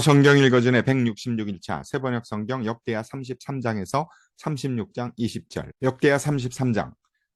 성경 읽어전의 166일차 세번역 성경 역대하 33장에서 36장 20절. 역대하 33장.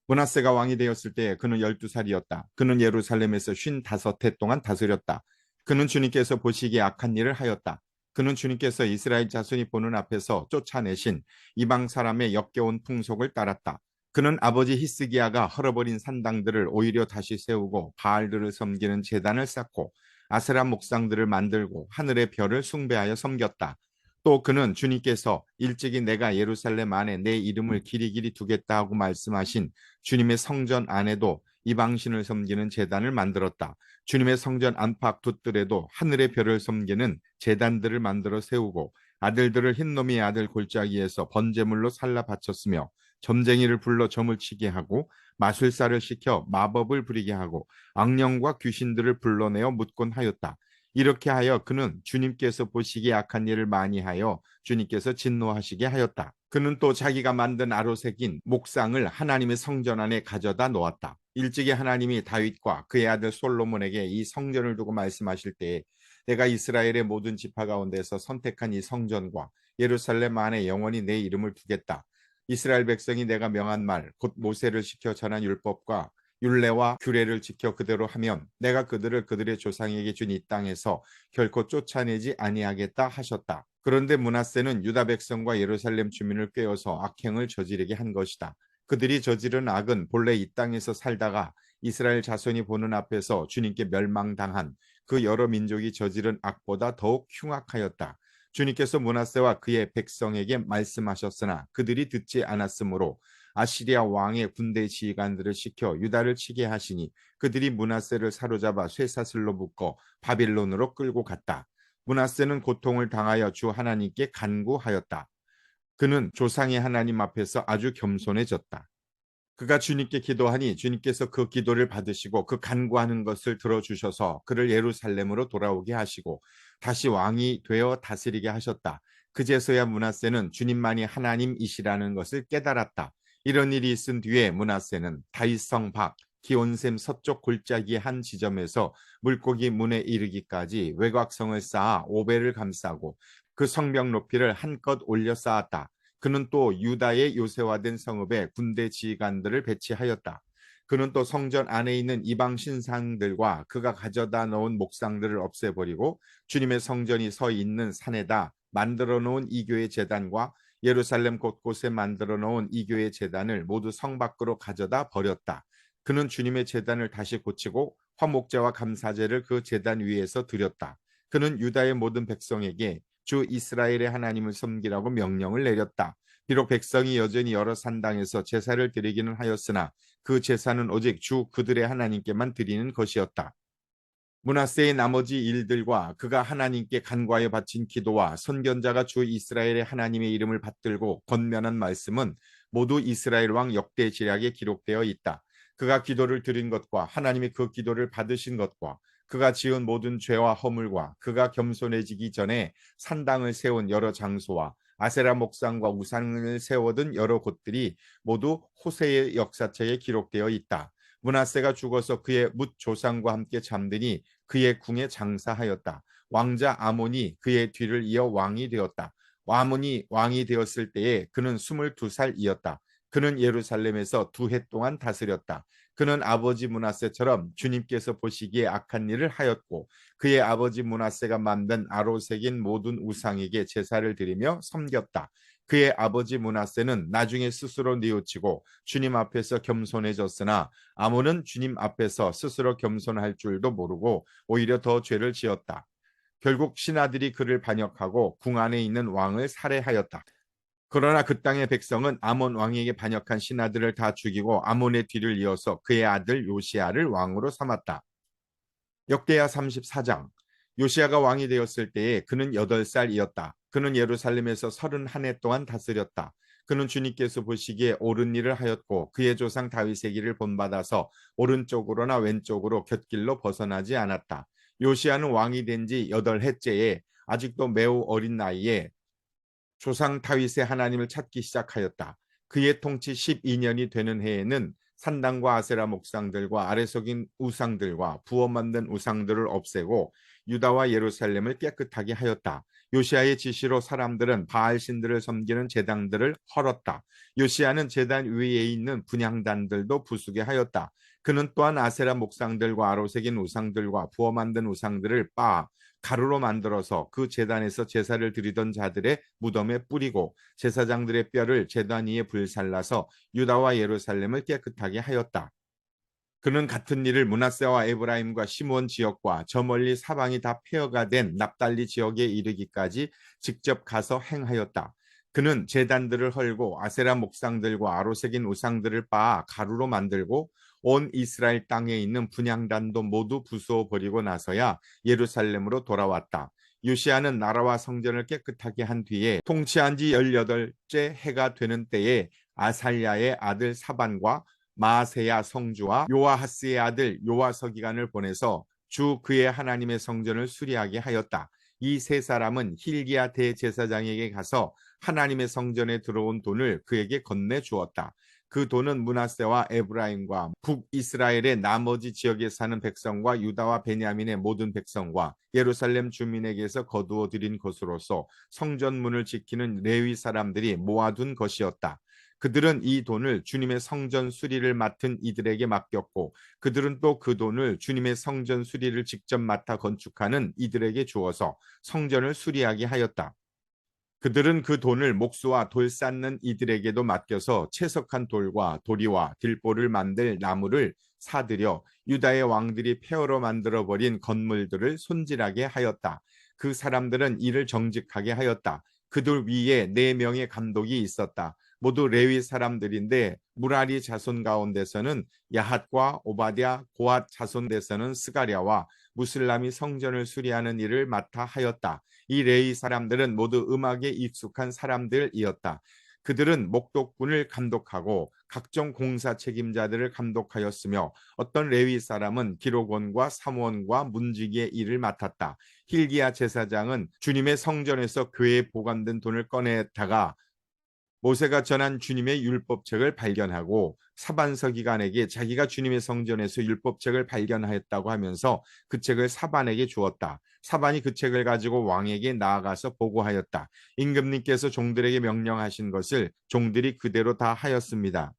므낫세가 왕이 되었을 때 그는 12살이었다. 그는 예루살렘에서 55해 동안 다스렸다. 그는 주님께서 보시기에 악한 일을 하였다. 그는 주님께서 이스라엘 자손이 보는 앞에서 쫓아내신 이방 사람의 역겨운 풍속을 따랐다. 그는 아버지 히스기야가 헐어버린 산당들을 오히려 다시 세우고 바알들을 섬기는 제단을 쌓고 아세라 목상들을 만들고 하늘의 별을 숭배하여 섬겼다. 또 그는 주님께서 일찍이 내가 예루살렘 안에 내 이름을 길이길이 두겠다 하고 말씀하신 주님의 성전 안에도 이방신을 섬기는 제단을 만들었다. 주님의 성전 안팎 돛들에도 하늘의 별을 섬기는 제단들을 만들어 세우고 아들들을 흰놈의 아들 골짜기에서 번제물로 살라 바쳤으며 점쟁이를 불러 점을 치게 하고 마술사를 시켜 마법을 부리게 하고 악령과 귀신들을 불러내어 묻곤 하였다. 이렇게 하여 그는 주님께서 보시기에 악한 일을 많이 하여 주님께서 진노하시게 하였다. 그는 또 자기가 만든 아로새긴 목상을 하나님의 성전 안에 가져다 놓았다. 일찍이 하나님이 다윗과 그의 아들 솔로몬에게 이 성전을 두고 말씀하실 때에 내가 이스라엘의 모든 지파 가운데서 선택한 이 성전과 예루살렘 안에 영원히 내 이름을 두겠다. 이스라엘 백성이 내가 명한 말, 곧 모세를 시켜 전한 율법과 율례와 규례를 지켜 그대로 하면 내가 그들을 그들의 조상에게 준 이 땅에서 결코 쫓아내지 아니하겠다 하셨다. 그런데 므낫세는 유다 백성과 예루살렘 주민을 꾀어서 악행을 저지르게 한 것이다. 그들이 저지른 악은 본래 이 땅에서 살다가 이스라엘 자손이 보는 앞에서 주님께 멸망당한 그 여러 민족이 저지른 악보다 더욱 흉악하였다. 주님께서 므낫세와 그의 백성에게 말씀하셨으나 그들이 듣지 않았으므로 아시리아 왕의 군대 지휘관들을 시켜 유다를 치게 하시니 그들이 므낫세를 사로잡아 쇠사슬로 묶어 바빌론으로 끌고 갔다. 므낫세는 고통을 당하여 주 하나님께 간구하였다. 그는 조상의 하나님 앞에서 아주 겸손해졌다. 그가 주님께 기도하니 주님께서 그 기도를 받으시고 그 간구하는 것을 들어주셔서 그를 예루살렘으로 돌아오게 하시고 다시 왕이 되어 다스리게 하셨다. 그제서야 므낫세는 주님만이 하나님이시라는 것을 깨달았다. 이런 일이 있은 뒤에 므낫세는 다윗성 밖 기온샘 서쪽 골짜기의 한 지점에서 물고기 문에 이르기까지 외곽성을 쌓아 오배를 감싸고 그 성벽 높이를 한껏 올려 쌓았다. 그는 또 유다의 요새화된 성읍에 군대 지휘관들을 배치하였다. 그는 또 성전 안에 있는 이방 신상들과 그가 가져다 놓은 목상들을 없애버리고 주님의 성전이 서 있는 산에다 만들어 놓은 이교의 제단과 예루살렘 곳곳에 만들어 놓은 이교의 제단을 모두 성 밖으로 가져다 버렸다. 그는 주님의 제단을 다시 고치고 화목제와 감사제를 그 제단 위에서 드렸다. 그는 유다의 모든 백성에게 주 이스라엘의 하나님을 섬기라고 명령을 내렸다. 비록 백성이 여전히 여러 산당에서 제사를 드리기는 하였으나 그 제사는 오직 주 그들의 하나님께만 드리는 것이었다. 므낫세의 나머지 일들과 그가 하나님께 간구하여 바친 기도와 선견자가 주 이스라엘의 하나님의 이름을 받들고 권면한 말씀은 모두 이스라엘 왕 역대 지략에 기록되어 있다. 그가 기도를 드린 것과 하나님이 그 기도를 받으신 것과 그가 지은 모든 죄와 허물과 그가 겸손해지기 전에 산당을 세운 여러 장소와 아세라 목상과 우상을 세워둔 여러 곳들이 모두 호세의 역사책에 기록되어 있다. 므낫세가 죽어서 그의 뭇 조상과 함께 잠드니 그의 궁에 장사하였다. 왕자 아몬이 그의 뒤를 이어 왕이 되었다. 아몬이 왕이 되었을 때에 그는 22살이었다. 그는 예루살렘에서 2해 동안 다스렸다. 그는 아버지 므낫세처럼 주님께서 보시기에 악한 일을 하였고 그의 아버지 므낫세가 만든 아로새긴 모든 우상에게 제사를 드리며 섬겼다. 그의 아버지 므낫세는 나중에 스스로 뉘우치고 주님 앞에서 겸손해졌으나 아몬은 주님 앞에서 스스로 겸손할 줄도 모르고 오히려 더 죄를 지었다. 결국 신하들이 그를 반역하고 궁 안에 있는 왕을 살해하였다. 그러나 그 땅의 백성은 아몬 왕에게 반역한 신하들을 다 죽이고 아몬의 뒤를 이어서 그의 아들 요시야를 왕으로 삼았다. 역대하 34장. 요시야가 왕이 되었을 때에 그는 8살이었다. 그는 예루살렘에서 31해 동안 다스렸다. 그는 주님께서 보시기에 옳은 일을 하였고 그의 조상 다윗의 길을 본받아서 오른쪽으로나 왼쪽으로 곁길로 벗어나지 않았다. 요시야는 왕이 된 지 8해째에 아직도 매우 어린 나이에 조상 다윗의 하나님을 찾기 시작하였다. 그의 통치 12년이 되는 해에는 산당과 아세라 목상들과 아래 속인 우상들과 부어 만든 우상들을 없애고 유다와 예루살렘을 깨끗하게 하였다. 요시아의 지시로 사람들은 바알 신들을 섬기는 제단들을 헐었다. 요시아는 제단 위에 있는 분향단들도 부수게 하였다. 그는 또한 아세라 목상들과 아로새긴 우상들과 부어 만든 우상들을 빻아 가루로 만들어서 그 제단에서 제사를 드리던 자들의 무덤에 뿌리고 제사장들의 뼈를 제단 위에 불살라서 유다와 예루살렘을 깨끗하게 하였다. 그는 같은 일을 므낫세와 에브라임과 시므온 지역과 저 멀리 사방이 다 폐허가 된 납달리 지역에 이르기까지 직접 가서 행하였다. 그는 제단들을 헐고 아세라 목상들과 아로새긴 우상들을 빻아 가루로 만들고 온 이스라엘 땅에 있는 분향단도 모두 부수어 버리고 나서야 예루살렘으로 돌아왔다. 요시아는 나라와 성전을 깨끗하게 한 뒤에 통치한 지 18째 해가 되는 때에 아살랴의 아들 사반과 마세야 성주와 요아하스의 아들 요아서기관을 보내서 주 그의 하나님의 성전을 수리하게 하였다. 이 세 사람은 힐기야 대제사장에게 가서 하나님의 성전에 들어온 돈을 그에게 건네 주었다. 그 돈은 므낫세와 에브라임과 북이스라엘의 나머지 지역에 사는 백성과 유다와 베냐민의 모든 백성과 예루살렘 주민에게서 거두어 들인 것으로서 성전문을 지키는 레위 사람들이 모아둔 것이었다. 그들은 이 돈을 주님의 성전 수리를 맡은 이들에게 맡겼고 그들은 또 그 돈을 주님의 성전 수리를 직접 맡아 건축하는 이들에게 주어서 성전을 수리하게 하였다. 그들은 그 돈을 목수와 돌 쌓는 이들에게도 맡겨서 채석한 돌과 도리와 들보를 만들 나무를 사들여 유다의 왕들이 폐허로 만들어버린 건물들을 손질하게 하였다. 그 사람들은 이를 정직하게 하였다. 그들 위에 4명의 감독이 있었다. 모두 레위 사람들인데 무라리 자손 가운데서는 야핫과 오바댜, 고앗 자손에서는 스가랴와 무슬람이 성전을 수리하는 일을 맡아 하였다. 이 레위 사람들은 모두 음악에 익숙한 사람들이었다. 그들은 목독군을 감독하고 각종 공사 책임자들을 감독하였으며 어떤 레위 사람은 기록원과 사무원과 문지기의 일을 맡았다. 힐기야 제사장은 주님의 성전에서 교회에 보관된 돈을 꺼내다가 모세가 전한 주님의 율법책을 발견하고 사반서기관에게 자기가 주님의 성전에서 율법책을 발견하였다고 하면서 그 책을 사반에게 주었다. 사반이 그 책을 가지고 왕에게 나아가서 보고하였다. 임금님께서 종들에게 명령하신 것을 종들이 그대로 다 하였습니다.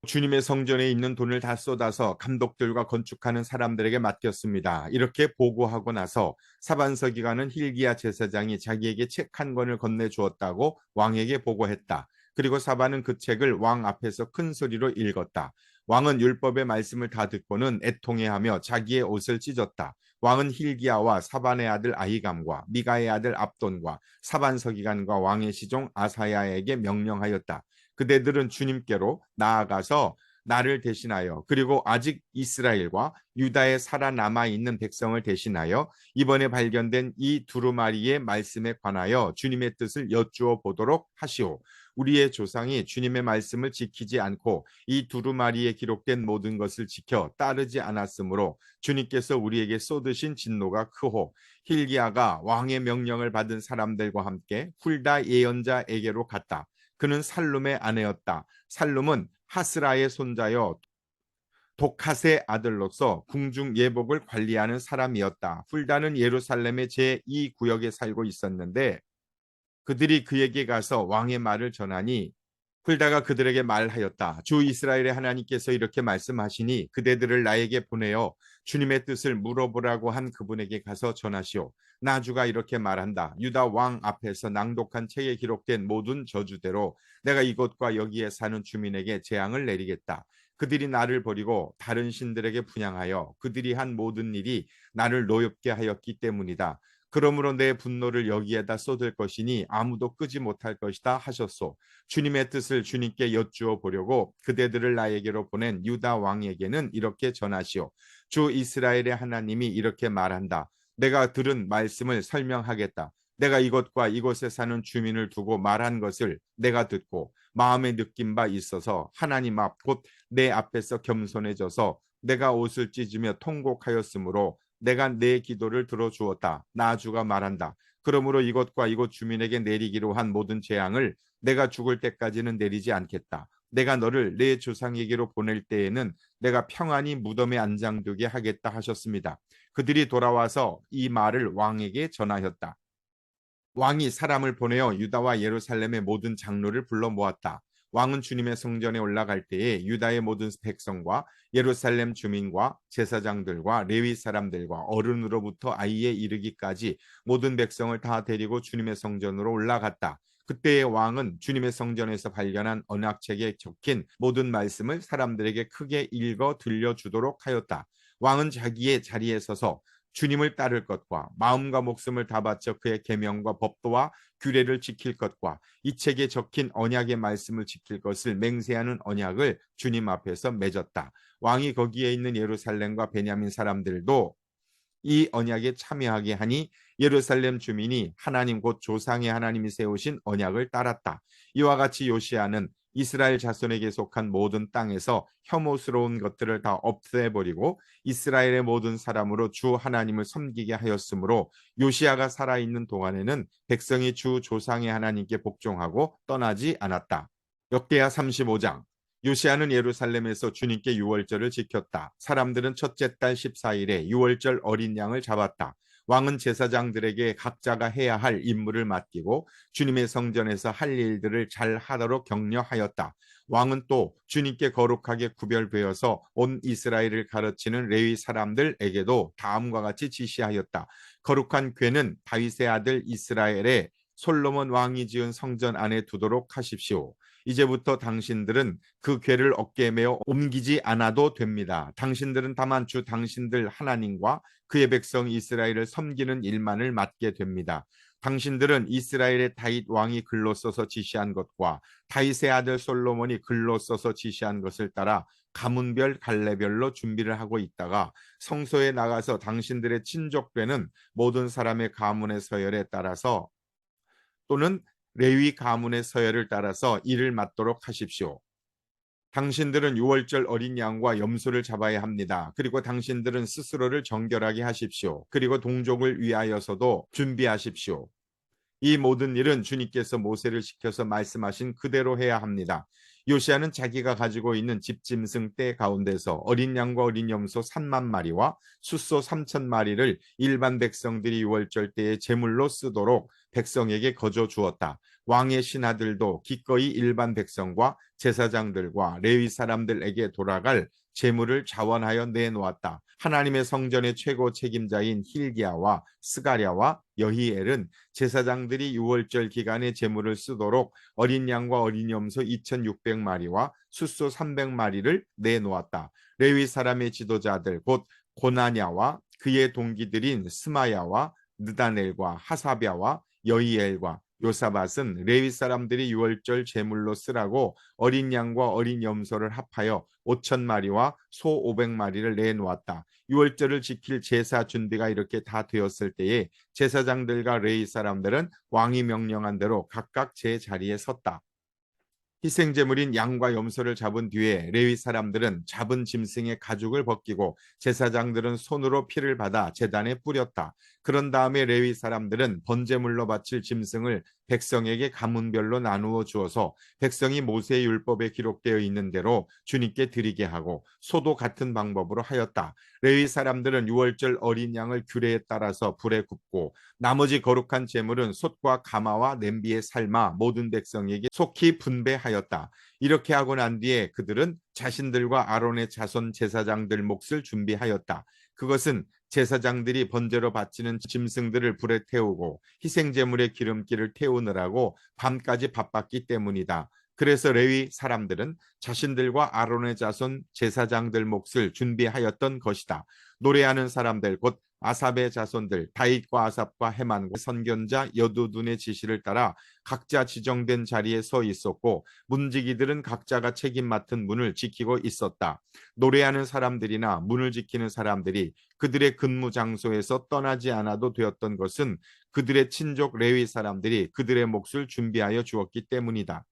주님의 성전에 있는 돈을 다 쏟아서 감독들과 건축하는 사람들에게 맡겼습니다. 이렇게 보고하고 나서 사반서기관은 힐기야 제사장이 자기에게 책 한 권을 건네주었다고 왕에게 보고했다. 그리고 사반은 그 책을 왕 앞에서 큰 소리로 읽었다. 왕은 율법의 말씀을 다 듣고는 애통해하며 자기의 옷을 찢었다. 왕은 힐기야와 사반의 아들 아히감과 미가의 아들 압돈과 사반서기관과 왕의 시종 아사야에게 명령하였다. 그대들은 주님께로 나아가서 나를 대신하여 그리고 아직 이스라엘과 유다에 살아남아 있는 백성을 대신하여 이번에 발견된 이 두루마리의 말씀에 관하여 주님의 뜻을 여쭈어 보도록 하시오. 우리의 조상이 주님의 말씀을 지키지 않고 이 두루마리에 기록된 모든 것을 지켜 따르지 않았으므로 주님께서 우리에게 쏟으신 진노가 크호. 힐기야가 왕의 명령을 받은 사람들과 함께 훌다 예언자에게로 갔다. 그는 살룸의 아내였다. 살룸은 하스라의 손자여 독핫의 아들로서 궁중 예복을 관리하는 사람이었다. 훌다는 예루살렘의 제2구역에 살고 있었는데 그들이 그에게 가서 왕의 말을 전하니 훌다가 그들에게 말하였다. 주 이스라엘의 하나님께서 이렇게 말씀하시니 그대들을 나에게 보내어 주님의 뜻을 물어보라고 한 그분에게 가서 전하시오. 나주가 이렇게 말한다. 유다 왕 앞에서 낭독한 책에 기록된 모든 저주대로 내가 이곳과 여기에 사는 주민에게 재앙을 내리겠다. 그들이 나를 버리고 다른 신들에게 분향하여 그들이 한 모든 일이 나를 노엽게 하였기 때문이다. 그러므로 내 분노를 여기에다 쏟을 것이니 아무도 끄지 못할 것이다 하셨소. 주님의 뜻을 주님께 여쭈어 보려고 그대들을 나에게로 보낸 유다 왕에게는 이렇게 전하시오. 주 이스라엘의 하나님이 이렇게 말한다. 내가 들은 말씀을 설명하겠다. 내가 이곳과 이곳에 사는 주민을 두고 말한 것을 내가 듣고 마음에 느낀 바 있어서 하나님 앞 곧 내 앞에서 겸손해져서 내가 옷을 찢으며 통곡하였으므로 내가 내 기도를 들어주었다. 나주가 말한다. 그러므로 이곳과 이곳 주민에게 내리기로 한 모든 재앙을 내가 죽을 때까지는 내리지 않겠다. 내가 너를 내 조상에게로 보낼 때에는 내가 평안히 무덤에 안장되게 하겠다 하셨습니다. 그들이 돌아와서 이 말을 왕에게 전하였다. 왕이 사람을 보내어 유다와 예루살렘의 모든 장로를 불러 모았다. 왕은 주님의 성전에 올라갈 때에 유다의 모든 백성과 예루살렘 주민과 제사장들과 레위 사람들과 어른으로부터 아이에 이르기까지 모든 백성을 다 데리고 주님의 성전으로 올라갔다. 그때의 왕은 주님의 성전에서 발견한 언약책에 적힌 모든 말씀을 사람들에게 크게 읽어 들려주도록 하였다. 왕은 자기의 자리에 서서 주님을 따를 것과 마음과 목숨을 다 바쳐 그의 계명과 법도와 규례를 지킬 것과 이 책에 적힌 언약의 말씀을 지킬 것을 맹세하는 언약을 주님 앞에서 맺었다. 왕이 거기에 있는 예루살렘과 베냐민 사람들도 이 언약에 참여하게 하니 예루살렘 주민이 하나님 곧 조상의 하나님이 세우신 언약을 따랐다. 이와 같이 요시아는 이스라엘 자손에게 속한 모든 땅에서 혐오스러운 것들을 다 없애버리고 이스라엘의 모든 사람으로 주 하나님을 섬기게 하였으므로 요시아가 살아있는 동안에는 백성이 주 조상의 하나님께 복종하고 떠나지 않았다. 역대하 35장. 요시아는 예루살렘에서 주님께 유월절을 지켰다. 사람들은 첫째 달 14일에 유월절 어린 양을 잡았다. 왕은 제사장들에게 각자가 해야 할 임무를 맡기고 주님의 성전에서 할 일들을 잘 하도록 격려하였다. 왕은 또 주님께 거룩하게 구별되어서 온 이스라엘을 가르치는 레위 사람들에게도 다음과 같이 지시하였다. 거룩한 궤는 다윗의 아들 이스라엘의 솔로몬 왕이 지은 성전 안에 두도록 하십시오. 이제부터 당신들은 그 궤를 어깨에 메어 옮기지 않아도 됩니다. 당신들은 다만 주 당신들 하나님과 그의 백성 이스라엘을 섬기는 일만을 맡게 됩니다. 당신들은 이스라엘의 다윗 왕이 글로 써서 지시한 것과 다윗의 아들 솔로몬이 글로 써서 지시한 것을 따라 가문별 갈래별로 준비를 하고 있다가 성소에 나가서 당신들의 친족되는 모든 사람의 가문의 서열에 따라서 또는 레위 가문의 서열을 따라서 일을 맡도록 하십시오. 당신들은 유월절 어린 양과 염소를 잡아야 합니다. 그리고 당신들은 스스로를 정결하게 하십시오. 그리고 동족을 위하여서도 준비하십시오. 이 모든 일은 주님께서 모세를 시켜서 말씀하신 그대로 해야 합니다. 요시아는 자기가 가지고 있는 집짐승 떼 가운데서 어린 양과 어린 염소 3만 마리와 숫소 3천 마리를 일반 백성들이 유월절 때에 제물로 쓰도록 백성에게 거저 주었다. 왕의 신하들도 기꺼이 일반 백성과 제사장들과 레위 사람들에게 돌아갈 재물을 자원하여 내놓았다. 하나님의 성전의 최고 책임자인 힐기야와 스가랴와 여히엘은 제사장들이 유월절 기간에 제물을 쓰도록 어린 양과 어린 염소 2,600마리와 숫소 300마리를 내놓았다. 레위 사람의 지도자들 곧 고나냐와 그의 동기들인 스마야와 느다넬과 하사랴와 여히엘과 요사밧은 레위 사람들이 유월절 제물로 쓰라고 어린 양과 어린 염소를 합하여 5,000마리와 소 500마리를 내놓았다. 유월절을 지킬 제사 준비가 이렇게 다 되었을 때에 제사장들과 레위 사람들은 왕이 명령한 대로 각각 제 자리에 섰다. 희생제물인 양과 염소를 잡은 뒤에 레위 사람들은 잡은 짐승의 가죽을 벗기고 제사장들은 손으로 피를 받아 제단에 뿌렸다. 그런 다음에 레위 사람들은 번제물로 바칠 짐승을 백성에게 가문별로 나누어 주어서 백성이 모세의 율법에 기록되어 있는 대로 주님께 드리게 하고 소도 같은 방법으로 하였다. 레위 사람들은 유월절 어린 양을 규례에 따라서 불에 굽고 나머지 거룩한 제물은 솥과 가마와 냄비에 삶아 모든 백성에게 속히 분배하였다. 이렇게 하고 난 뒤에 그들은 자신들과 아론의 자손 제사장들 몫을 준비하였다. 그것은 제사장들이 번제로 바치는 짐승들을 불에 태우고 희생제물의 기름기를 태우느라고 밤까지 바빴기 때문이다. 그래서 레위 사람들은 자신들과 아론의 자손 제사장들 몫을 준비하였던 것이다. 노래하는 사람들 곧 아삽의 자손들 다윗과 아삽과 헤만과 선견자 여두둔의 지시를 따라 각자 지정된 자리에 서 있었고 문지기들은 각자가 책임 맡은 문을 지키고 있었다. 노래하는 사람들이나 문을 지키는 사람들이 그들의 근무 장소에서 떠나지 않아도 되었던 것은 그들의 친족 레위 사람들이 그들의 몫을 준비하여 주었기 때문이다.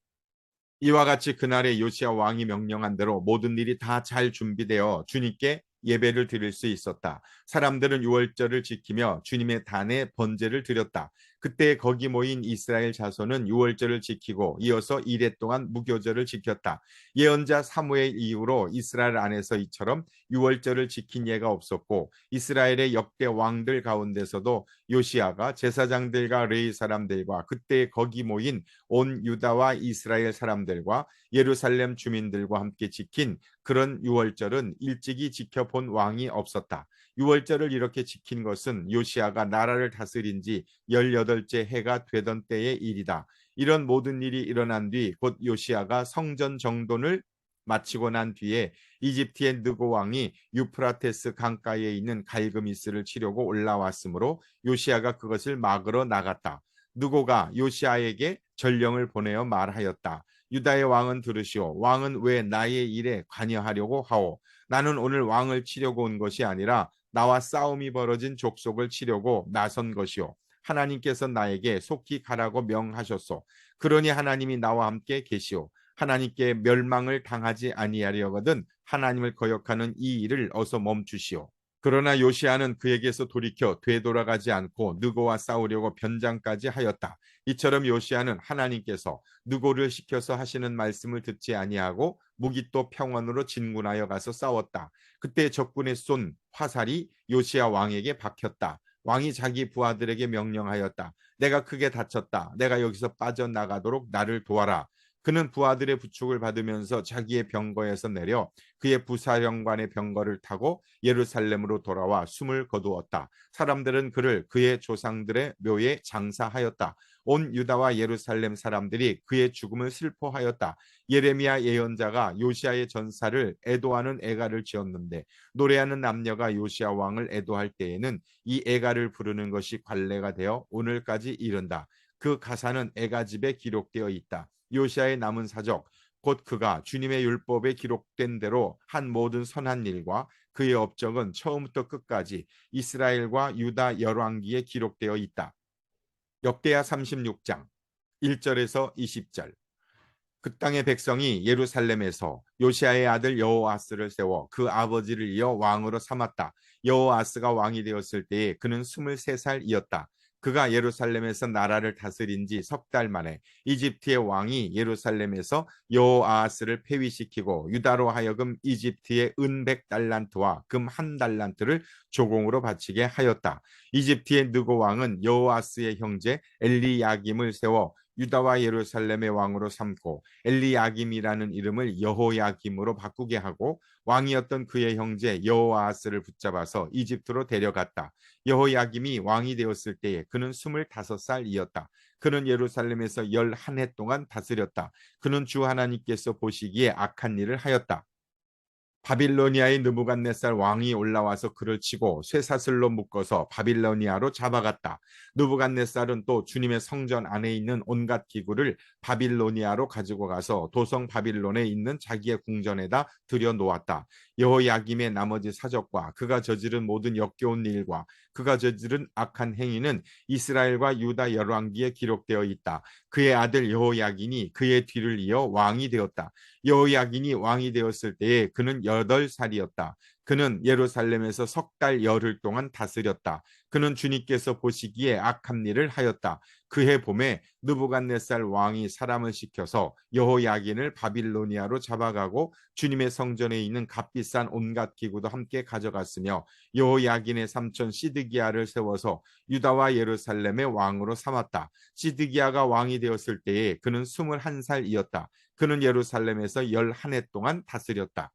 이와 같이 그날에 요시야 왕이 명령한 대로 모든 일이 다 잘 준비되어 주님께 예배를 드릴 수 있었다. 사람들은 유월절을 지키며 주님의 단에 번제를 드렸다. 그때 거기 모인 이스라엘 자손은 유월절을 지키고 이어서 이레 동안 무교절을 지켰다. 예언자 사무엘 이후로 이스라엘 안에서 이처럼 유월절을 지킨 예가 없었고 이스라엘의 역대 왕들 가운데서도 요시아가 제사장들과 레위 사람들과 그때 거기 모인 온 유다와 이스라엘 사람들과 예루살렘 주민들과 함께 지킨 그런 유월절은 일찍이 지켜본 왕이 없었다. 유월절을 이렇게 지킨 것은 요시아가 나라를 다스린 지 18째 해가 되던 때의 일이다. 이런 모든 일이 일어난 뒤 곧 요시아가 성전 정돈을 마치고 난 뒤에 이집트의 느고 왕이 유프라테스 강가에 있는 갈그미스를 치려고 올라왔으므로 요시아가 그것을 막으러 나갔다. 느고가 요시아에게 전령을 보내어 말하였다. 유다의 왕은 들으시오. 왕은 왜 나의 일에 관여하려고 하오? 나는 오늘 왕을 치려고 온 것이 아니라 나와 싸움이 벌어진 족속을 치려고 나선 것이오. 하나님께서 나에게 속히 가라고 명하셨소. 그러니 하나님이 나와 함께 계시오. 하나님께 멸망을 당하지 아니하려거든 하나님을 거역하는 이 일을 어서 멈추시오. 그러나 요시아는 그에게서 돌이켜 되돌아가지 않고 느고와 싸우려고 변장까지 하였다. 이처럼 요시아는 하나님께서 느고를 시켜서 하시는 말씀을 듣지 아니하고 무기또 평원으로 진군하여 가서 싸웠다. 그때 적군의 쏜 화살이 요시아 왕에게 박혔다. 왕이 자기 부하들에게 명령하였다. 내가 크게 다쳤다. 내가 여기서 빠져나가도록 나를 도와라. 그는 부하들의 부축을 받으면서 자기의 병거에서 내려 그의 부사령관의 병거를 타고 예루살렘으로 돌아와 숨을 거두었다. 사람들은 그를 그의 조상들의 묘에 장사하였다. 온 유다와 예루살렘 사람들이 그의 죽음을 슬퍼하였다. 예레미야 예언자가 요시아의 전사를 애도하는 애가를 지었는데 노래하는 남녀가 요시아 왕을 애도할 때에는 이 애가를 부르는 것이 관례가 되어 오늘까지 이른다. 그 가사는 애가집에 기록되어 있다. 요시아의 남은 사적 곧 그가 주님의 율법에 기록된 대로 한 모든 선한 일과 그의 업적은 처음부터 끝까지 이스라엘과 유다 열왕기에 기록되어 있다. 역대하 36장 1절에서 20절. 그 땅의 백성이 예루살렘에서 요시아의 아들 여호아스를 세워 그 아버지를 이어 왕으로 삼았다. 여호아스가 왕이 되었을 때에 그는 23살이었다. 그가 예루살렘에서 나라를 다스린 지 석 달 만에 이집트의 왕이 예루살렘에서 여호아스를 폐위시키고 유다로 하여금 이집트의 은 100달란트와 금 1달란트를 조공으로 바치게 하였다. 이집트의 느고 왕은 여호아스의 형제 엘리야김을 세워 유다와 예루살렘의 왕으로 삼고 엘리야김이라는 이름을 여호야김으로 바꾸게 하고 왕이었던 그의 형제 여호아스를 붙잡아서 이집트로 데려갔다. 여호야김이 왕이 되었을 때에 그는 25살이었다. 그는 예루살렘에서 11해 동안 다스렸다. 그는 주 하나님께서 보시기에 악한 일을 하였다. 바빌로니아의 느부갓네살 왕이 올라와서 그를 치고 쇠사슬로 묶어서 바빌로니아로 잡아갔다. 느부갓네살은 또 주님의 성전 안에 있는 온갖 기구를 바빌로니아로 가지고 가서 도성 바빌론에 있는 자기의 궁전에다 들여놓았다. 여호야김의 나머지 사적과 그가 저지른 모든 역겨운 일과 그가 저지른 악한 행위는 이스라엘과 유다 열왕기에 기록되어 있다. 그의 아들 여호야긴이 그의 뒤를 이어 왕이 되었다. 여호야긴이 왕이 되었을 때에 그는 8살이었다. 그는 예루살렘에서 석 달 열흘 동안 다스렸다. 그는 주님께서 보시기에 악한 일을 하였다. 그해 봄에 느부갓네살 왕이 사람을 시켜서 여호야긴을 바빌로니아로 잡아가고 주님의 성전에 있는 값비싼 온갖 기구도 함께 가져갔으며 여호야긴의 삼촌 시드기야를 세워서 유다와 예루살렘의 왕으로 삼았다. 시드기야가 왕이 되었을 때에 그는 21살이었다. 그는 예루살렘에서 11해 동안 다스렸다.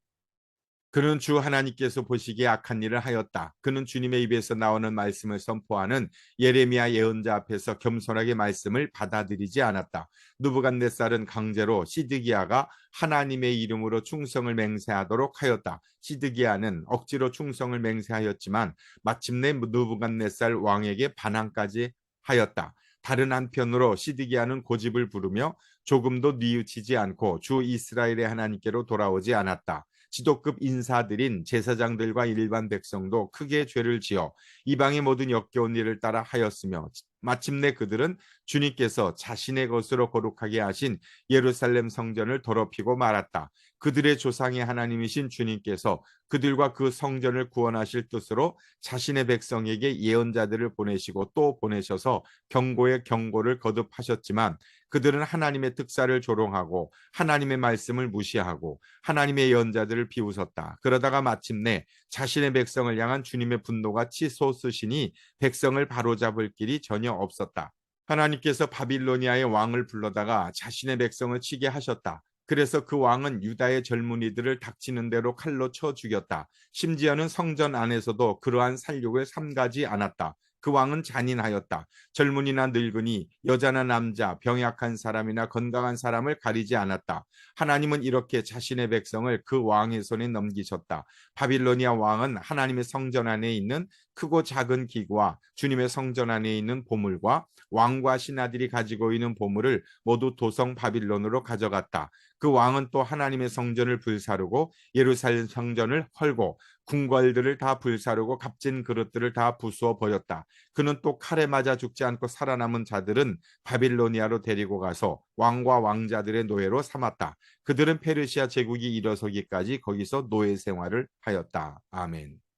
그는 주 하나님께서 보시기에 악한 일을 하였다. 그는 주님의 입에서 나오는 말씀을 선포하는 예레미야 예언자 앞에서 겸손하게 말씀을 받아들이지 않았다. 느부갓네살은 강제로 시드기야가 하나님의 이름으로 충성을 맹세하도록 하였다. 시드기야는 억지로 충성을 맹세하였지만 마침내 느부갓네살 왕에게 반항까지 하였다. 다른 한편으로 시드기야는 고집을 부르며 조금도 뉘우치지 않고 주 이스라엘의 하나님께로 돌아오지 않았다. 지도급 인사들인 제사장들과 일반 백성도 크게 죄를 지어 이방의 모든 역겨운 일을 따라 하였으며 마침내 그들은 주님께서 자신의 것으로 거룩하게 하신 예루살렘 성전을 더럽히고 말았다. 그들의 조상의 하나님이신 주님께서 그들과 그 성전을 구원하실 뜻으로 자신의 백성에게 예언자들을 보내시고 또 보내셔서 경고의 경고를 거듭하셨지만 그들은 하나님의 특사를 조롱하고 하나님의 말씀을 무시하고 하나님의 예언자들을 비웃었다. 그러다가 마침내 자신의 백성을 향한 주님의 분노가 치솟으시니 백성을 바로잡을 길이 전혀 없었다. 하나님께서 바빌로니아의 왕을 불러다가 자신의 백성을 치게 하셨다. 그래서 그 왕은 유다의 젊은이들을 닥치는 대로 칼로 쳐 죽였다. 심지어는 성전 안에서도 그러한 살육을 삼가지 않았다. 그 왕은 잔인하였다. 젊은이나 늙은이, 여자나 남자, 병약한 사람이나 건강한 사람을 가리지 않았다. 하나님은 이렇게 자신의 백성을 그 왕의 손에 넘기셨다. 바빌로니아 왕은 하나님의 성전 안에 있는 크고 작은 기구와 주님의 성전 안에 있는 보물과 왕과 신하들이 가지고 있는 보물을 모두 도성 바빌론으로 가져갔다. 그 왕은 또 하나님의 성전을 불사르고 예루살렘 성전을 헐고 궁궐들을 다 불사르고 값진 그릇들을 다 부수어 버렸다. 그는 또 칼에 맞아 죽지 않고 살아남은 자들은 바빌로니아로 데리고 가서 왕과 왕자들의 노예로 삼았다. 그들은 페르시아 제국이 일어서기까지 거기서 노예 생활을 하였다. 아멘.